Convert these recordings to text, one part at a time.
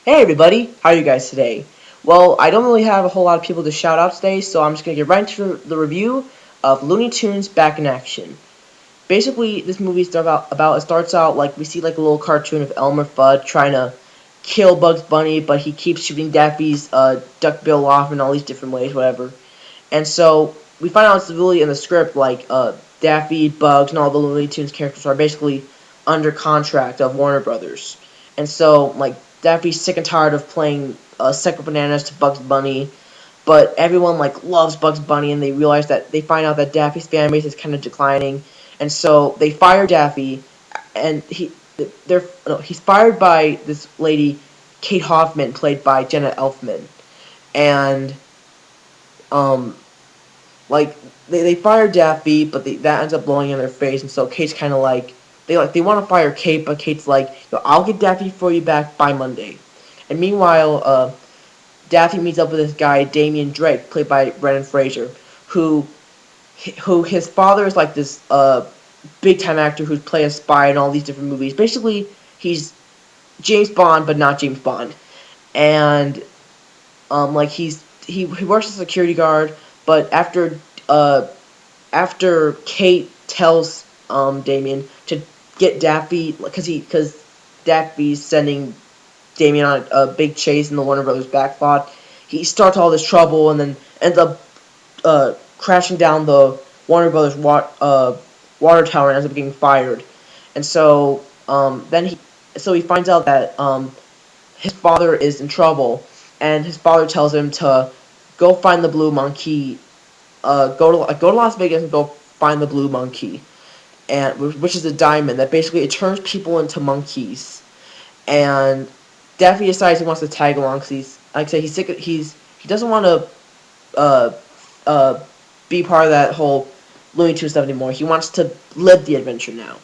Hey everybody, how are you guys today? Well, I don't really have a whole lot of people to shout out today, so I'm just going to get right into the review of Looney Tunes Back in Action. Basically, this movie it starts out like we see like a little cartoon of Elmer Fudd trying to kill Bugs Bunny, but he keeps shooting Daffy's duck bill off in all these different ways, whatever. And so we find out it's really in the script like Daffy, Bugs, and all the Looney Tunes characters are basically under contract of Warner Brothers. And so like Daffy's sick and tired of playing Second Bananas to Bugs Bunny, but everyone like loves Bugs Bunny, and they find out that Daffy's fan base is kind of declining, and so they fire Daffy, and he's fired by this lady, Kate Hoffman, played by Jenna Elfman, and um like they fired Daffy, but that ends up blowing in their face, and so Kate's kind of like they want to fire Kate, but Kate's like, I'll get Daffy for you back by Monday. And meanwhile, Daffy meets up with this guy Damian Drake, played by Brendan Fraser, who his father is like this big time actor who's played a spy in all these different movies. Basically, he's James Bond, but not James Bond, and like he works as a security guard, but uh after Kate tells Damien to get Daffy because Daffy's sending Damien on a big chase in the Warner Brothers backlot, he starts all this trouble and then ends up crashing down the Warner Brothers water tower and ends up getting fired. And so he finds out that his father is in trouble, and his father tells him to go find the blue monkey, go to Las Vegas and go find the blue monkey, and which is a diamond that basically it turns people into monkeys. And Daffy decides he wants to tag along because like I said, he's sick. He doesn't want to uh, uh, be part of that whole Looney Tunes stuff anymore. He wants to live the adventure now.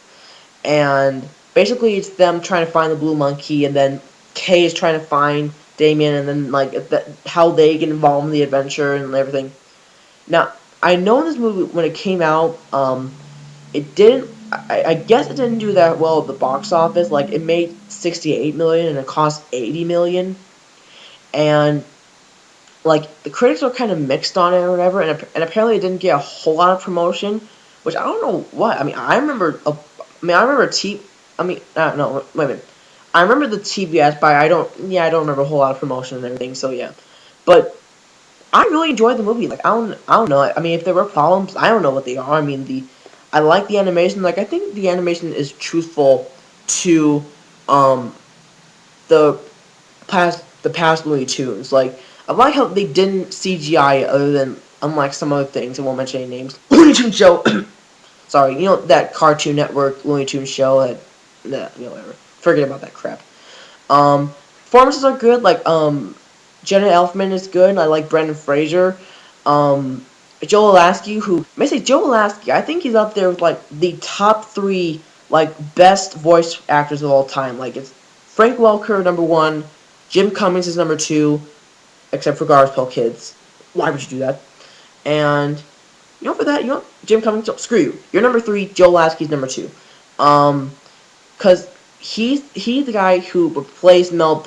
And basically, it's them trying to find the blue monkey, and then Kay is trying to find Damien, and then how they get involved in the adventure and everything. Now, I know in this movie when it came out, it didn't. I guess it didn't do that well at the box office. Like it made 68 million and it cost 80 million, and like the critics were kind of mixed on it or whatever. And apparently it didn't get a whole lot of promotion, which I don't know what. I mean, I remember. I remember T. I mean, no, wait a minute. I remember the TBS, but I don't. Yeah, I don't remember a whole lot of promotion and everything. So yeah, but I really enjoyed the movie. Like I don't know. I mean, if there were problems, I don't know what they are. I mean, I like the animation. Like I think the animation is truthful to um the past Looney Tunes. Like I like how they didn't CGI other than unlike some other things. I won't mention any names. Looney Tunes show. Sorry, that Cartoon Network Looney Tunes show whatever. Forget about that crap. Performances are good. Like Jenna Elfman is good. I like Brendan Fraser. Um, Joe Lasky, who may say Joe Lasky, I think he's up there with like the top three like best voice actors of all time. Like it's Frank Welker number one, Jim Cummings is number two, except for Garfield Kids. Why would you do that? And for that, Jim Cummings, screw you. You're number three. Joe Lasky's number two. Because he's the guy who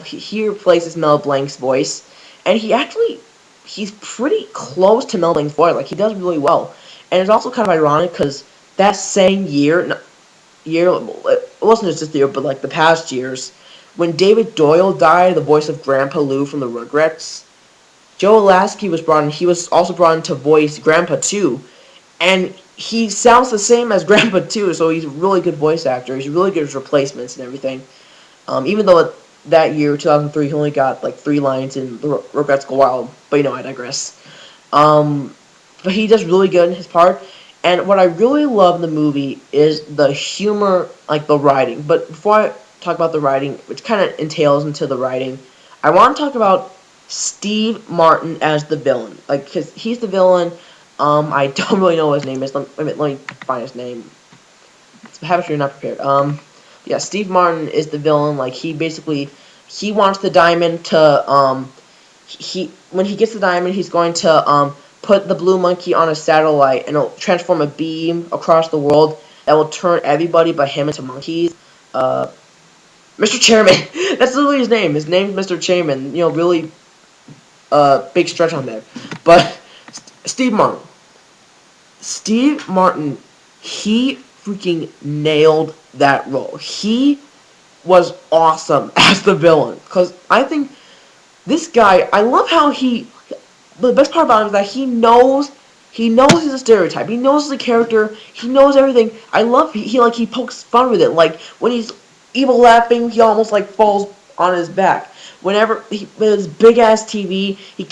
he replaces Mel Blanc's voice, and he's pretty close to Mel Blanc's voice. Like he does really well, and it's also kind of ironic because that same it wasn't just this year, but like the past years, when David Doyle died, the voice of Grandpa Lou from the Rugrats, Joe Lasky was brought in. He was also brought in to voice Grandpa too, and he sounds the same as Grandpa too. So he's a really good voice actor. He's really good at replacements and everything. Even though that year, 2003, he only got like 3 lines in the Rugrats Go Wild. But I digress. But he does really good in his part. And what I really love in the movie is the humor, like the writing. But before I talk about the writing, which kind of entails into the writing, I want to talk about Steve Martin as the villain. Like, because he's the villain. I don't really know what his name is. Let me find his name. Perhaps you're not prepared. Yeah, Steve Martin is the villain. Like, he wants the diamond to, when he gets the diamond, he's going to, put the blue monkey on a satellite, and it'll transform a beam across the world that will turn everybody but him into monkeys. Mr. Chairman. That's literally his name. His name's Mr. Chairman. You know, really big stretch on there. But Steve Martin. Steve Martin, he freaking nailed that role. He was awesome as the villain. Because I think this guy, I love how the best part about him is that he knows he's a stereotype. He knows the character. He knows everything. I love, he pokes fun with it. Like, when he's evil laughing, he almost, like, falls on his back. Whenever, with his big-ass TV, he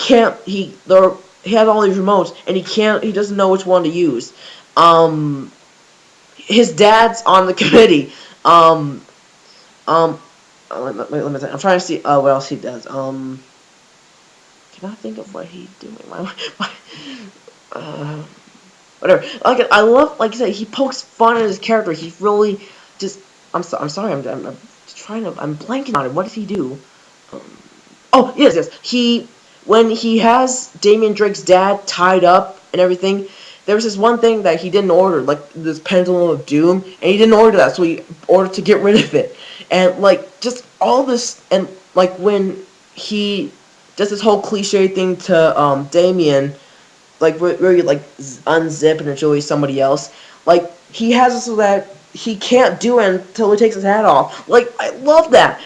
has all these remotes, and he doesn't know which one to use. His dad's on the committee. Um, let me think. I'm trying to see what else he does. Cannot think of what he's doing. Whatever. Like I love, like I said, he pokes fun at his character. He's really just. I'm sorry. I'm trying to. I'm blanking on it. What does he do? Oh yes. When he has Damian Drake's dad tied up and everything. There was this one thing that he didn't order, like this pendulum of doom, and he didn't order that, so he ordered to get rid of it. And like just all this, and like when he does this whole cliche thing to Damien, like where you like unzip and it's really somebody else. Like he has it so that he can't do it until he takes his hat off. Like I love that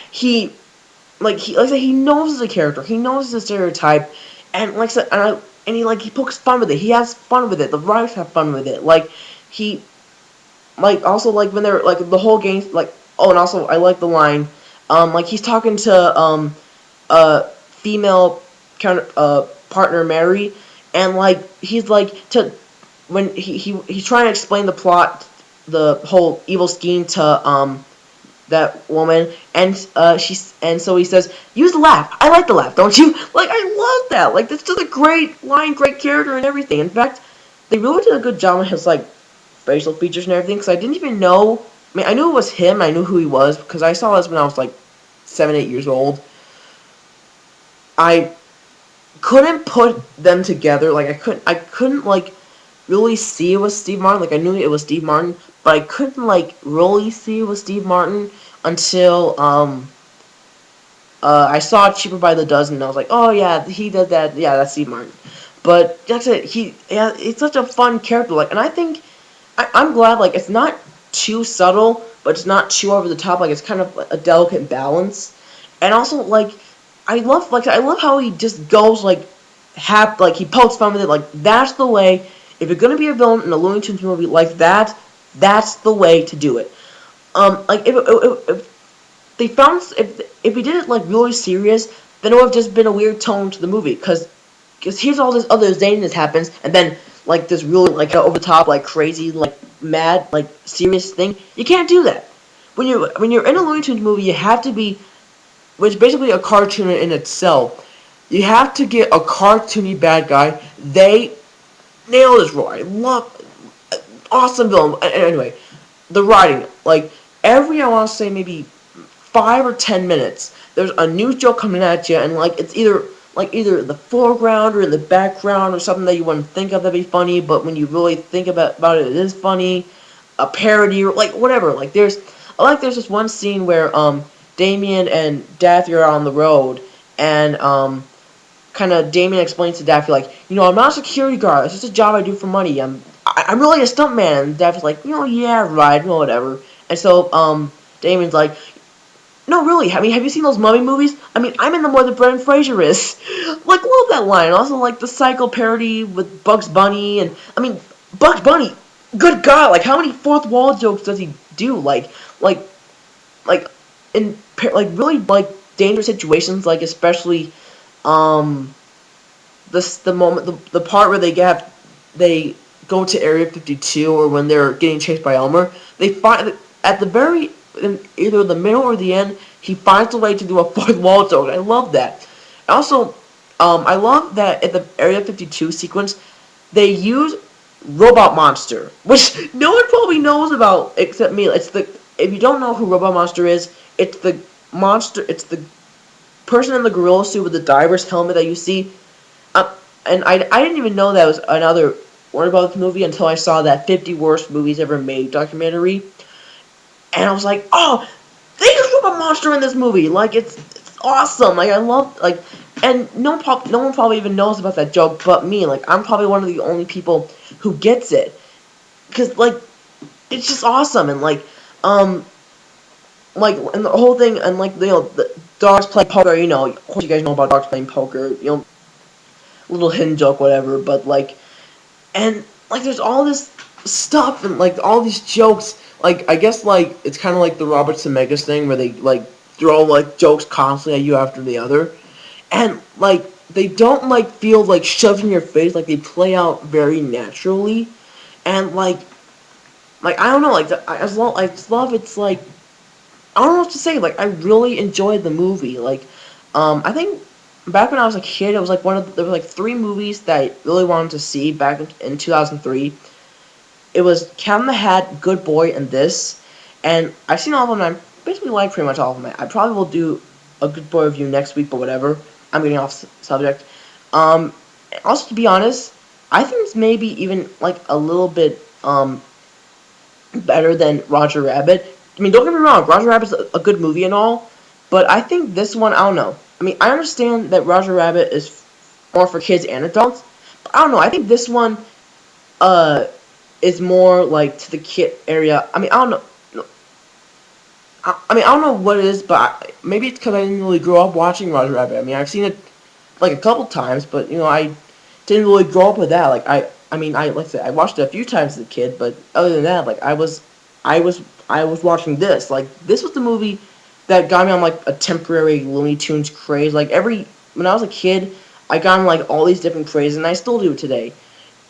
like I said, he knows the character, he knows the stereotype, and like I said, and he pokes fun with it. He has fun with it. The writers have fun with it. Like he, like also like when they're like the whole game, like oh, and also I like the line, like he's talking to female counter partner Mary, and like he's like to when he's trying to explain the plot, the whole evil scheme to that woman, and so he says, use the laugh. I like the laugh, don't you? Like I love that. Like that's just a great line, great character, and everything. In fact, they really did a good job on his like facial features and everything. Because I didn't even know. I mean, I knew it was him. I knew who he was because I saw this when I was like 7, 8 years old. I couldn't put them together. Like I couldn't like really see it was Steve Martin. Like I knew it was Steve Martin, but I couldn't like really see it was Steve Martin until I saw Cheaper by the Dozen, and I was like, oh yeah, he did that. Yeah, that's Steve Martin. But that's it. It's such a fun character. Like, and I think I'm glad. Like, it's not too subtle, but it's not too over the top. Like, it's kind of a delicate balance. And also, like, I love how he just goes like he pokes fun with it. Like, that's the way. If you're gonna be a villain in a Looney Tunes movie like that, that's the way to do it. Like if they found if we did it like really serious, then it would have just been a weird tone to the movie. Cause here's all this other zaniness happens, and then like this really like over the top like crazy like mad like serious thing. You can't do that. When you're in a Looney Tunes movie, you have to be, which is basically a cartoon in itself. You have to get a cartoony bad guy. They nailed this role. I love awesome villain. Anyway, the writing, like I want to say maybe 5 or 10 minutes, there's a new joke coming at you, and like it's either the foreground or in the background or something that you wouldn't think of that'd be funny, but when you really think about it, it is funny. A parody or like whatever. Like there's this one scene where Damien and Daffy are on the road, and kind of Damien explains to Daffy like, I'm not a security guard. It's just a job I do for money. I'm really a stuntman. And Daffy's like, yeah, right, whatever. And so Damien's like, no, really. I mean, have you seen those mummy movies? I mean, I'm in them more than Brendan Fraser is. Like, love that line. Also, like the Psycho parody with Bugs Bunny, and I mean, Bugs Bunny. Good God! Like, how many fourth wall jokes does he do? Like in really like dangerous situations, like especially the part where they go to Area 52, or when they're getting chased by Elmer, they find at the very in either the middle or the end, he finds a way to do a fourth wall joke. I love that. Also, I love that at the Area 52 sequence, they use Robot Monster, which no one probably knows about except me. If you don't know who Robot Monster is, it's the person in the gorilla suit with the diver's helmet that you see. And I didn't even know that was another Warner Bros. Movie until I saw that 50 Worst Movies Ever Made documentary. And I was like, oh, they used a monster in this movie. Like it's awesome. Like I love like, and no one probably even knows about that joke but me. Like I'm probably one of the only people who gets it, because like it's just awesome. And um and the whole thing, and like the dogs play poker. Of course you guys know about dogs playing poker. Little hidden joke, whatever. But like, and like there's all this stuff and like all these jokes. Like I guess like it's kind of like the Robert Zemeckis thing where they like throw like jokes constantly at you after the other, and like they don't like feel like shoved in your face. Like they play out very naturally, and like I don't know. Like I just love it's like I don't know what to say. Like I really enjoyed the movie. Like I think back when I was a kid, it was like there were like three movies that I really wanted to see back in 2003. It was Cat in the Hat, Good Boy, and this. And I've seen all of them, and I basically like pretty much all of them. I probably will do a Good Boy review next week, but whatever. I'm getting off subject. Um, Also, to be honest, I think it's maybe even like a little bit better than Roger Rabbit. I mean, don't get me wrong, Roger Rabbit's a good movie and all, but I think this one, I don't know. I mean, I understand that Roger Rabbit is more for kids and adults, but I don't know. I think this one uh is more like to the kid area. I mean, I don't know. I mean, I don't know what it is, but maybe it's because I didn't really grow up watching Roger Rabbit. I mean, I've seen it like a couple times, but I didn't really grow up with that. Like I mean, like I said, I watched it a few times as a kid, but other than that, like I was watching this. Like this was the movie that got me on like a temporary Looney Tunes craze. Like when I was a kid, I got on like all these different crazes, and I still do today.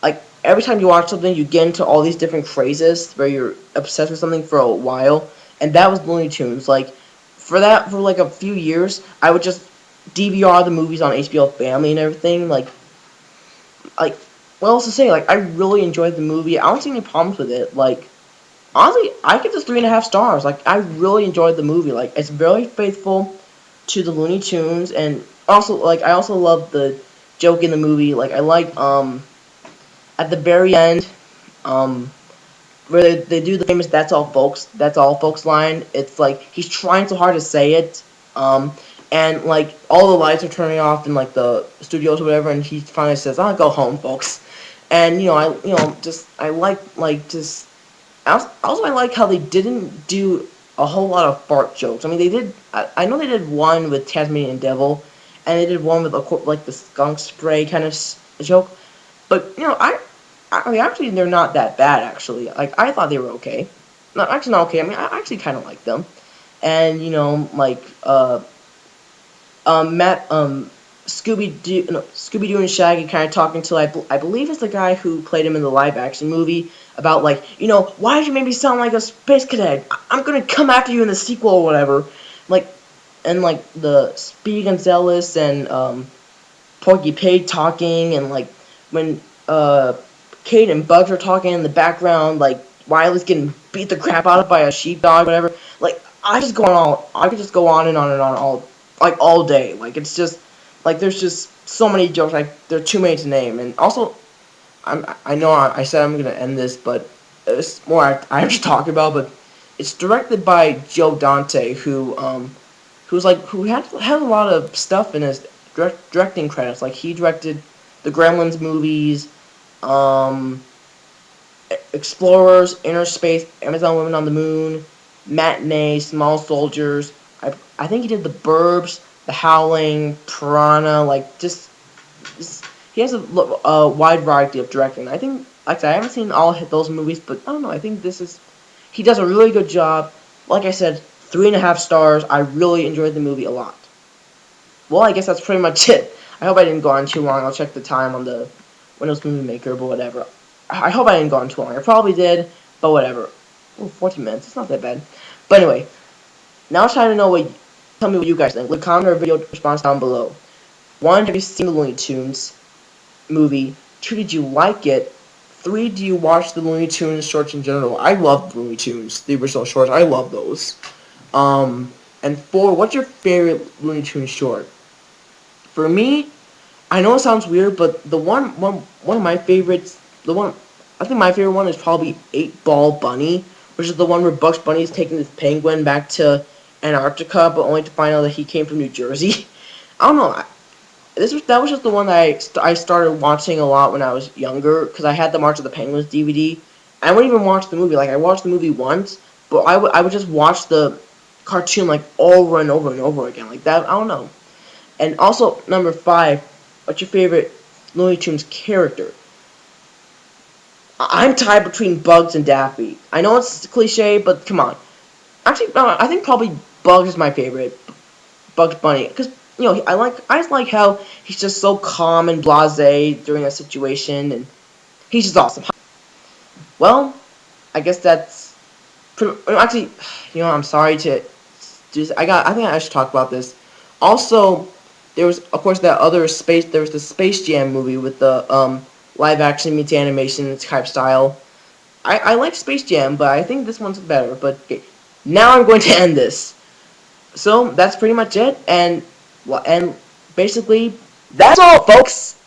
Like every time you watch something, you get into all these different crazes where you're obsessed with something for a while, and that was Looney Tunes. Like for like a few years, I would just DVR the movies on HBO Family and everything. Like what else to say? Like I really enjoyed the movie. I don't see any problems with it. Like honestly, I give this 3.5 stars. Like I really enjoyed the movie. Like it's very faithful to the Looney Tunes, and also like I also love the joke in the movie. Like I like at the very end, um, where they do the famous that's all folks" line. It's like he's trying so hard to say it, and like all the lights are turning off in like the studios or whatever, and he finally says, "I'll go home, folks." And I like just also I like how they didn't do a whole lot of fart jokes. I mean, they did. I know they did one with Tasmanian Devil, and they did one with like the skunk spray kind of joke. But I mean, actually, they're not that bad. Actually, like I thought they were okay. Not actually not okay. I mean, I actually kind of like them. And like Matt Scooby Doo and Shaggy kind of talking to I believe it's the guy who played him in the live action movie about like why did you make me sound like a space cadet? I'm gonna come after you in the sequel or whatever. Like and like the Speedy Gonzales and Porky Pig talking, and like when Kate and Bugs are talking in the background, like Wiley's getting beat the crap out of by a sheepdog, whatever. Like I could just go on and on and on all day. Like it's just like there's just so many jokes. Like there are too many to name. And also, I know I said I'm gonna end this, but it's more I have to talk about. But it's directed by Joe Dante, who had a lot of stuff in his directing credits. Like he directed the Gremlins movies, um, Explorers, Inner Space, Amazon Women on the Moon, Matinee, Small Soldiers. I think he did The Burbs, The Howling, Piranha. Like just he has a wide variety of directing. I think, like I said, I haven't seen all those movies, but I don't know. I think he does a really good job. Like I said, 3.5 stars. I really enjoyed the movie a lot. Well, I guess that's pretty much it. I hope I didn't go on too long. I'll check the time on the Windows Movie Maker, but whatever. I hope I didn't go on too long. I probably did, but whatever. Oh, 14 minutes. It's not that bad. But anyway, now it's time to know tell me what you guys think. Leave a comment or video response down below. 1, have you seen the Looney Tunes movie? 2, did you like it? 3, do you watch the Looney Tunes shorts in general? I love Looney Tunes, the original shorts. I love those. And 4, what's your favorite Looney Tunes short? For me, I know it sounds weird, but the one of my favorites, I think my favorite one is probably 8 Ball Bunny, which is the one where Bugs Bunny is taking this penguin back to Antarctica, but only to find out that he came from New Jersey. I don't know. That was just the one that I started watching a lot when I was younger because I had the March of the Penguins DVD. I wouldn't even watch the movie. Like I watched the movie once, but I would just watch the cartoon like over and over and over again like that. I don't know. And also number 5, what's your favorite Looney Tunes character? I'm tied between Bugs and Daffy. I know it's cliche, but come on. Actually, I think probably Bugs is my favorite. Bugs Bunny, because I just like how he's just so calm and blasé during a situation, and he's just awesome. Well, I guess that's actually, I'm sorry to do this. I think I should talk about this. Also, there was of course there was the Space Jam movie with the live action meets animation type style. I like Space Jam, but I think this one's better. But okay, now I'm going to end this. So that's pretty much it, and basically that's all, folks.